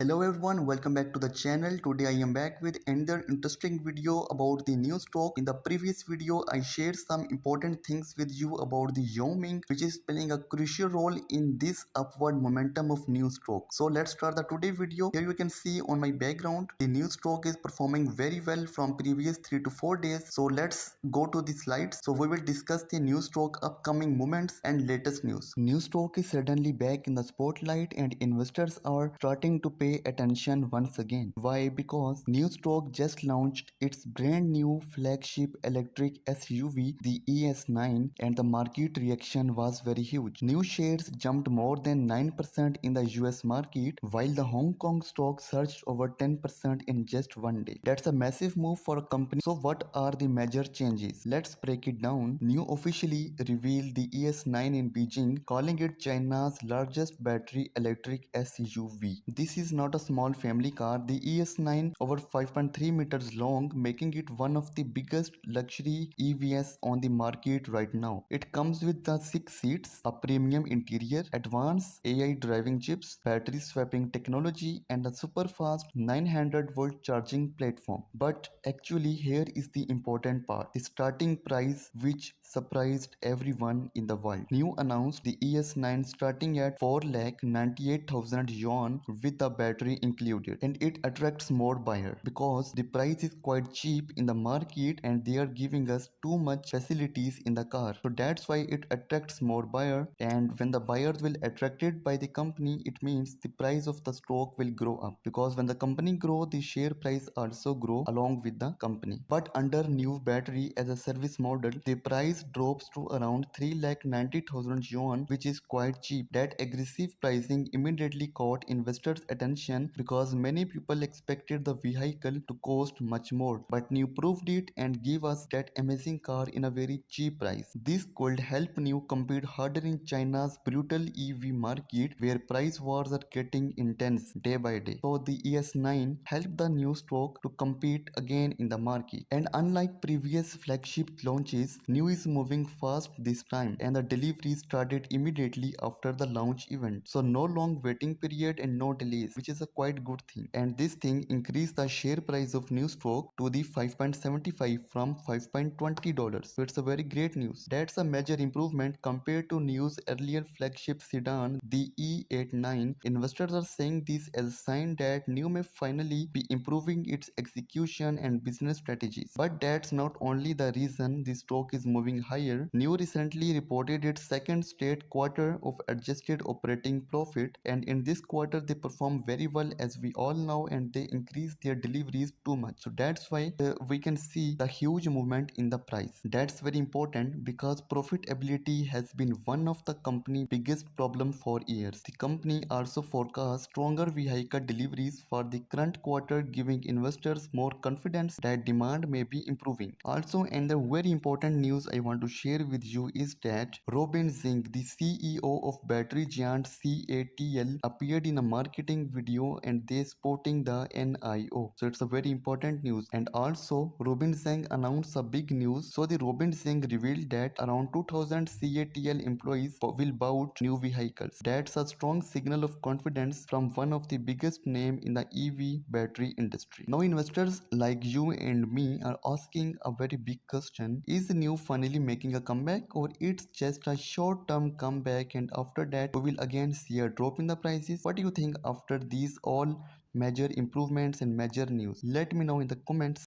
Hello everyone, welcome back to the channel. Today I am back with another interesting video about the new stock. In the previous video, I shared some important things with you about the Yoming, which is playing a crucial role in this upward momentum of new stock. So let's start the today video. Here you can see on my background, the new stock is performing very well from previous 3 to 4 days. So let's go to the slides. So we will discuss the new stock upcoming moments and latest news. New stock is suddenly back in the spotlight and investors are starting to pay attention once again. Why? Because New Stock just launched its brand new flagship electric SUV, the ES9, and the market reaction was very huge. New shares jumped more than 9% in the US market, while the Hong Kong stock surged over 10% in just one day. That's a massive move for a company. So what are the major changes? Let's break it down. New officially revealed the ES9 in Beijing, calling it China's largest battery electric SUV. This is not a small family car. The ES9 over 5.3 meters long, making it one of the biggest luxury EVs on the market right now. It comes with the 6 seats, a premium interior, advanced AI driving chips, battery swapping technology, and a super fast 900-volt charging platform. But actually here is the important part, the starting price, which surprised everyone in the world. New announced the ES9 starting at 4,98,000 yuan with the battery included, and it attracts more buyers because the price is quite cheap in the market and they are giving us too much facilities in the car. So that's why it attracts more buyers, and when the buyers will attracted by the company, it means the price of the stock will grow up, because when the company grow, the share price also grow along with the company. But under new battery as a service model, the price drops to around 3,90,000 yuan, which is quite cheap. That aggressive pricing immediately caught investors' attention because many people expected the vehicle to cost much more. But New proved it and gave us that amazing car in a very cheap price. This could help New compete harder in China's brutal EV market, where price wars are getting intense day by day. So the ES9 helped the New stock to compete again in the market. And unlike previous flagship launches, New is moving fast this time, and the delivery started immediately after the launch event. So no long waiting period and no delays, which is a quite good thing. And this thing increased the share price of New stock to the 5.75 from $5.20. So it's a very great news. That's a major improvement compared to New's earlier flagship sedan, the E89. Investors are saying this as a sign that New may finally be improving its execution and business strategies. But that's not only the reason the stock is moving higher. New recently reported its second straight quarter of adjusted operating profit, and in this quarter they performed very well, as we all know, and they increased their deliveries too much. So that's why we can see the huge movement in the price. That's very important because profitability has been one of the company's biggest problem for years. The company also forecasts stronger vehicle deliveries for the current quarter, giving investors more confidence that demand may be improving. Also, and the very important news I want to share with you is that Robin Zink, the CEO of battery giant CATL, appeared in a marketing video and they sporting the NIO. So it's a very important news. And also Robin Zink announced a big news. So the Robin Zink revealed that around 2000 CATL employees will buy new vehicles. That's a strong signal of confidence from one of the biggest name in the EV battery industry. Now investors like you and me are asking a very big question. Is New finally making a comeback, or it's just a short-term comeback and after that we will again see a drop in the prices? What do you think after these all major improvements and major news? Let me know in the comments.